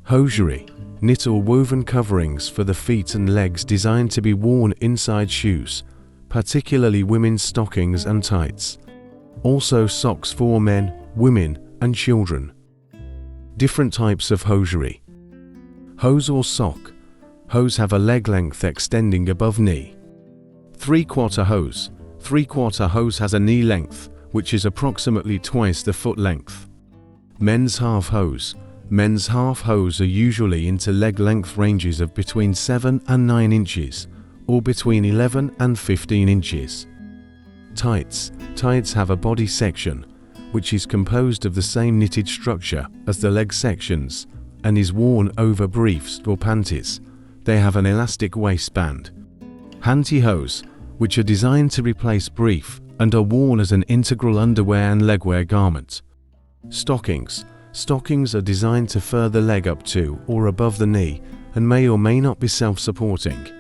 Hosiery, knit or woven coverings for the feet and legs designed to be worn inside shoes, particularly women's stockings and tights. Also socks for men, women, and children. Different types of hosiery. Hose or sock. Hose have a leg length extending above knee. Three-quarter hose. Three-quarter hose has a knee length, which is approximately twice the foot length. Men's half hose. Men's half hose are usually into leg length ranges of between 7 and 9 inches, or between 11 and 15 inches. Tights. Tights have a body section, which is composed of the same knitted structure as the leg sections, and is worn over briefs or panties. They have an elastic waistband. Pantyhose, which are designed to replace brief and are worn as an integral underwear and legwear garment. Stockings. Stockings are designed to further leg up to or above the knee and may or may not be self-supporting.